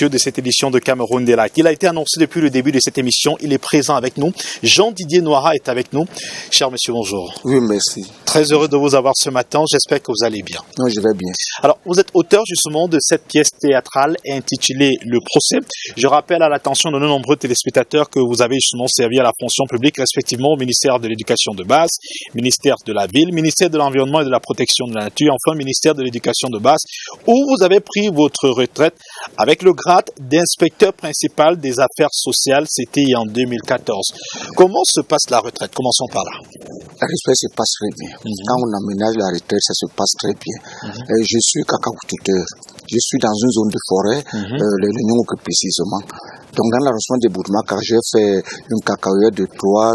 De cette édition de Cameroun Daylight. Il a été annoncé depuis le début de cette émission. Il est présent avec nous. Jean-Didier Noira est avec nous. Cher monsieur, bonjour. Oui, merci. Très heureux de vous avoir ce matin. J'espère que vous allez bien. Non, je vais bien. Alors, vous êtes auteur justement de cette pièce théâtrale intitulée Le procès. Je rappelle à l'attention de nos nombreux téléspectateurs que vous avez justement servi à la fonction publique, respectivement au ministère de l'Éducation de base, ministère de la Ville, ministère de l'Environnement et de la Protection de la Nature, enfin ministère de l'Éducation de base, où vous avez pris votre retraite avec le grade d'inspecteur principal des affaires sociales. C'était en 2014. Comment se passe la retraite? Commençons par là. La retraite se passe très bien. Quand on aménage la retraite, ça se passe très bien. Je suis cacao-tuteur. Je suis dans une zone de forêt, l'Union précisément. Donc dans l'arrondissement de Boudma, j'ai fait une cacaoyère de 3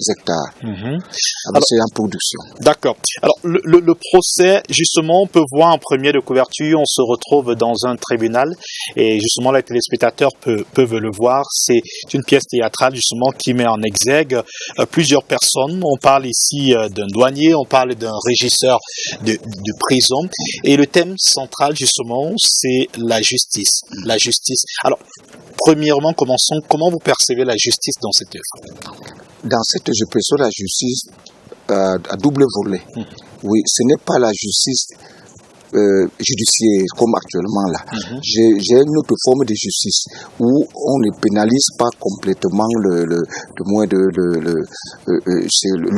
hectares. C'est en production. D'accord. Alors, le procès, justement, on peut voir en première de couverture, on se retrouve dans un tribunal et justement, les téléspectateurs peuvent le voir. C'est une pièce théâtrale, justement, qui met en exergue plusieurs personnes. On parle ici d'un douanier, on parle d'un régisseur de prison. Et le thème central, justement, c'est la justice. La justice. Alors, premièrement, commençons. Comment vous percevez la justice dans cette œuvre? Dans cette, je perçois la justice à double volet. Oui, ce n'est pas la justice judiciaire comme actuellement là. J'ai une autre forme de justice où on ne pénalise pas complètement le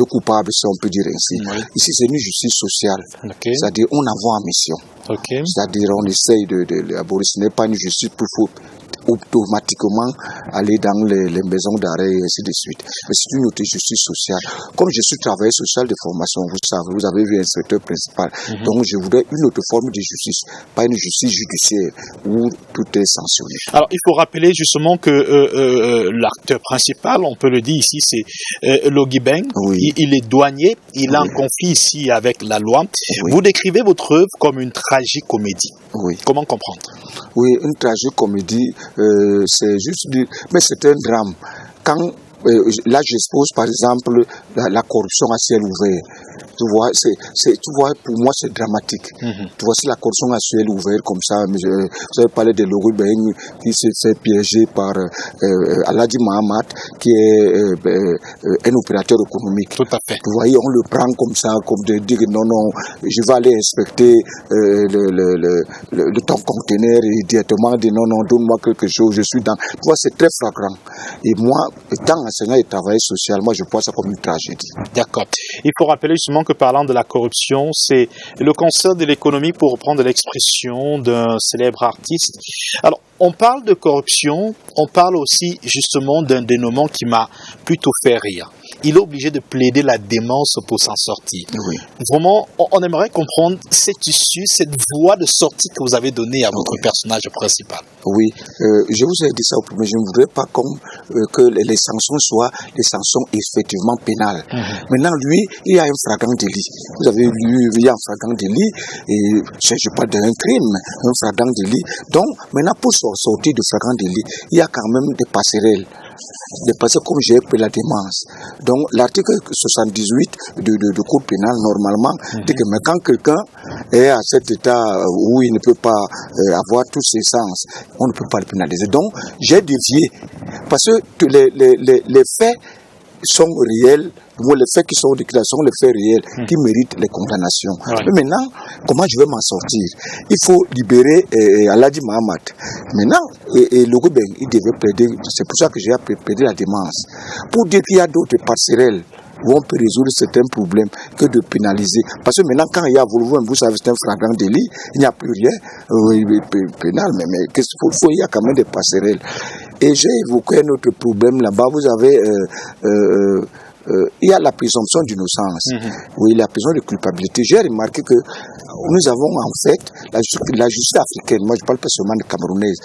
coupable, si on peut dire ainsi. Ici, c'est une justice sociale. C'est-à-dire, on envoie en mission. C'est-à-dire, on essaye d'élaborer. Ce n'est pas une justice pour automatiquement aller dans les maisons d'arrêt et ainsi de suite. Mais c'est une autre justice sociale. Comme je suis travailleur social de formation, vous savez, vous avez vu un inspecteur principal. Donc je voudrais une autre forme de justice, pas une justice judiciaire où tout est sanctionné. Alors il faut rappeler justement que l'acteur principal, on peut le dire ici, c'est Logui Beng. Il est douanier, il a un conflit ici avec la loi. Vous décrivez votre œuvre comme une tragicomédie. Comment comprendre? Oui, une tragicomédie, c'est juste mais c'est un drame. Quand là j'expose par exemple la corruption à ciel ouvert. Tu vois, pour moi c'est dramatique. Tu vois, si la corruption à ciel ouvert comme ça, vous avez parlé de Logui Beng qui s'est fait piéger par Aladji Mahamat qui est un opérateur économique. Tout à fait. Vous voyez, on le prend comme ça, comme de dire non, je vais aller inspecter ton conteneur et directement dire non, donne-moi quelque chose, je suis dans. Tu vois, c'est très flagrant. Et moi, étant enseignant et travailleur social, moi je vois ça comme une tragédie. D'accord. Il faut rappeler justement que parlant de la corruption, c'est le cancer de l'économie, pour reprendre l'expression d'un célèbre artiste. Alors, on parle de corruption, on parle aussi justement d'un dénouement qui m'a plutôt fait rire. Il est obligé de plaider la démence pour s'en sortir. Vraiment, on aimerait comprendre cette issue, cette voie de sortie que vous avez donnée à votre personnage principal. Oui, je vous ai dit ça au premier, je ne voudrais pas que les sanctions soient des sanctions effectivement pénales. Maintenant, lui, il y a un flagrant délit. Vous avez lu, il y a un flagrant délit, et je parle d'un crime, un flagrant délit. Donc, maintenant, pour sortir du flagrant délit, il y a quand même des passerelles. Des passerelles comme j'ai pris la démence. Donc, l'article 78 du Code pénal, normalement, dit que mais quand quelqu'un est à cet état où il ne peut pas avoir tous ses sens, on ne peut pas le pénaliser. Donc, j'ai dévié. Parce que les faits sont réels, les faits qui sont déclarés sont les faits réels qui méritent les condamnations. Mais maintenant, comment je vais m'en sortir? Il faut libérer Aladji Mahamat. Maintenant, Logui Beng, il devait plaider, c'est pour ça que j'ai plaidé la démence. Pour dire qu'il y a d'autres passerelles où on peut résoudre certains problèmes que de pénaliser. Parce que maintenant, quand il y a vous savez, c'est un flagrant délit, il n'y a plus rien pénal, mais il y a quand même des passerelles. Et j'ai évoqué un autre problème là-bas. Vous avez il y a la présomption d'innocence. Oui, la présomption de culpabilité. J'ai remarqué que nous avons en fait la justice africaine, moi je parle pas seulement de camerounaise,